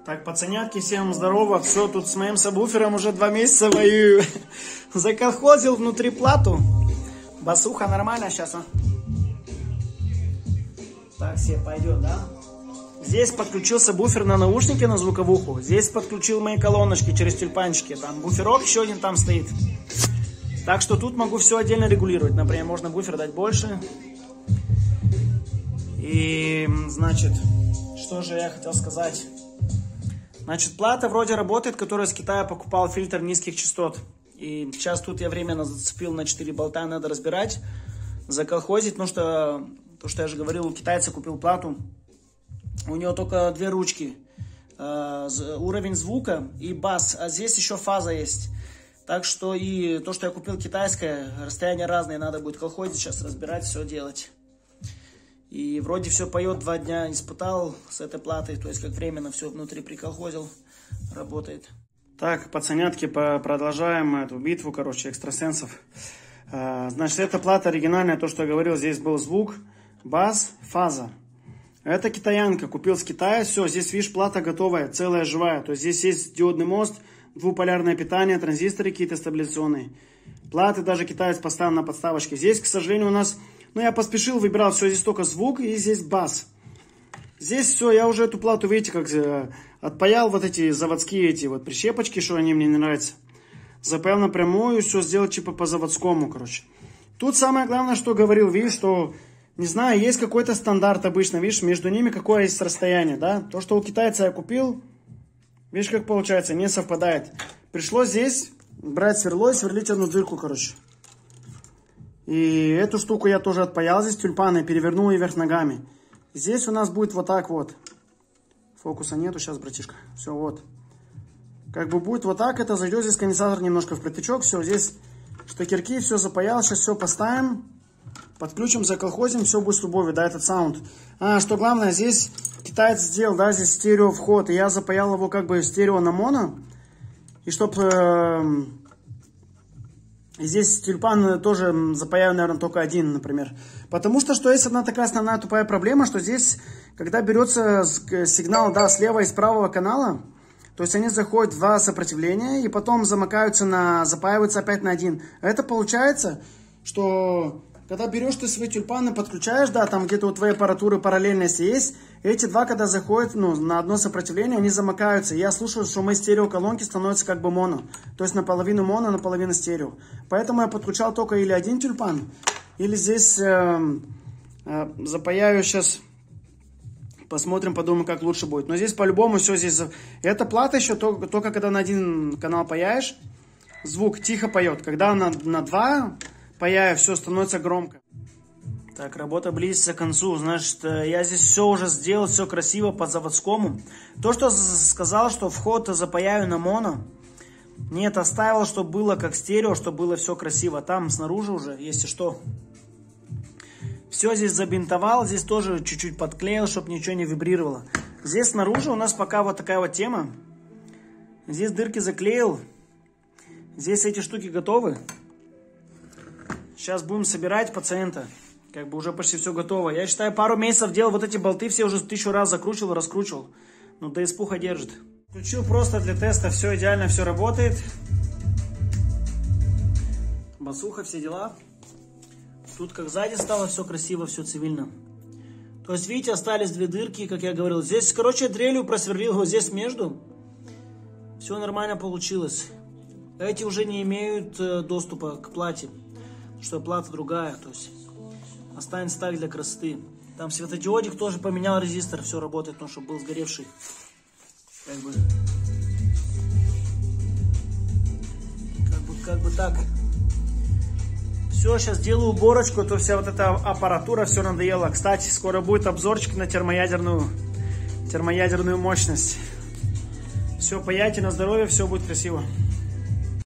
Так, пацанятки, всем здорово. Все, тут с моим сабвуфером уже 2 месяца воюю. Заколхозил внутри плату. Басуха нормально сейчас, а? Так, все, пойдет, да? Здесь подключился буфер на наушники, на звуковуху. Здесь подключил мои колоночки через тюльпанчики. Там буферок еще один там стоит. Так что тут могу все отдельно регулировать. Например, можно буфер дать больше. И, значит, что же я хотел сказать. Значит, плата вроде работает, которую с Китая покупал, фильтр низких частот. И сейчас тут я временно зацепил на 4 болта, надо разбирать, заколхозить. Ну что, то, что я же говорил, у китайца купил плату. У него только 2 ручки. Уровень звука и бас. А здесь еще фаза есть. Так что и то, что я купил китайское, расстояние разное, надо будет колхозить, сейчас разбирать, все делать. И вроде все поет, 2 дня испытал с этой платой, то есть как временно все внутри приколхозил, работает. Так, пацанятки, продолжаем эту битву, короче, экстрасенсов. Значит, эта плата оригинальная, то, что я говорил, здесь был звук, бас, фаза. Это китаянка, купил с Китая, все, здесь, видишь, плата готовая, целая, живая. То есть здесь есть диодный мост, двуполярное питание, транзисторы какие-то стабилизационные. Платы даже китаец поставил на подставочке. Здесь, к сожалению, у нас... Ну, я поспешил, выбирал, все, здесь только звук и здесь бас. Здесь все, я уже эту плату, видите, как отпаял вот эти заводские эти вот прищепочки, что они мне не нравятся. Запаял напрямую, все сделал типа по заводскому, короче. Тут самое главное, что говорил, видишь, что, не знаю, есть какой-то стандарт обычно, видишь, между ними какое есть расстояние, да. То, что у китайца я купил, видишь, как получается, не совпадает. Пришлось здесь брать сверло и сверлить одну дырку, короче. И эту штуку я тоже отпаял здесь тюльпаны, перевернул ее вверх ногами. Здесь у нас будет вот так вот. Фокуса нету сейчас, братишка. Все, вот. Как бы будет вот так, это зайдет здесь конденсатор немножко в притычок. Все, здесь штекерки, все запаял. Сейчас все поставим, подключим, заколхозим, все будет с любовью, да, этот саунд. Что главное, здесь китаец сделал, да, здесь стерео вход. И я запаял его как бы стерео на моно. И чтобы... И здесь тюльпан тоже запаяю, наверное, только один, например. Потому что есть одна такая основная тупая проблема, что здесь, когда берется сигнал, да, слева и с правого канала, то есть они заходят в 2 сопротивления и потом запаиваются опять на 1. Это получается, что когда берешь ты свои тюльпаны, подключаешь, да, там где-то у твоей аппаратуры параллельность есть, эти 2, когда заходят, ну, на одно сопротивление, они замыкаются. И я слушаю, что мои стереоколонки становятся как бы моно. То есть наполовину моно, наполовину стерео. Поэтому я подключал только или один тюльпан, или здесь запаяю сейчас, посмотрим, подумаем, как лучше будет. Но здесь по-любому все здесь... Эта плата еще только когда на 1 канал паяешь, звук тихо поет. Когда на 2 паяю, все становится громко. Так, работа близится к концу. Значит, я здесь все уже сделал, все красиво по заводскому. То, что сказал, что вход запаяю на моно. Нет, оставил, чтобы было как стерео, чтобы было все красиво. Там снаружи уже, если что. Все здесь забинтовал, здесь тоже чуть-чуть подклеил, чтобы ничего не вибрировало. Здесь снаружи у нас пока вот такая вот тема. Здесь дырки заклеил. Здесь эти штуки готовы. Сейчас будем собирать пациента. Как бы уже почти все готово. Я считаю, пару месяцев делал вот эти болты, все уже 1000 раз закручивал, раскручивал. Ну, до испуха держит. Включил просто для теста, все идеально, все работает. Басуха, все дела. Тут как сзади стало все красиво, все цивильно. То есть, видите, остались 2 дырки, как я говорил. Здесь, короче, дрелью просверлил его здесь между. Все нормально получилось. Эти уже не имеют доступа к плате. Что плата другая, то есть останется так для красоты. Там светодиодик тоже поменял резистор, все работает, но чтобы был сгоревший. Как бы так. Все, сейчас делаю уборочку, то вся вот эта аппаратура, все надоело. Кстати, скоро будет обзорчик на термоядерную мощность. Все, паяйте на здоровье, все будет красиво.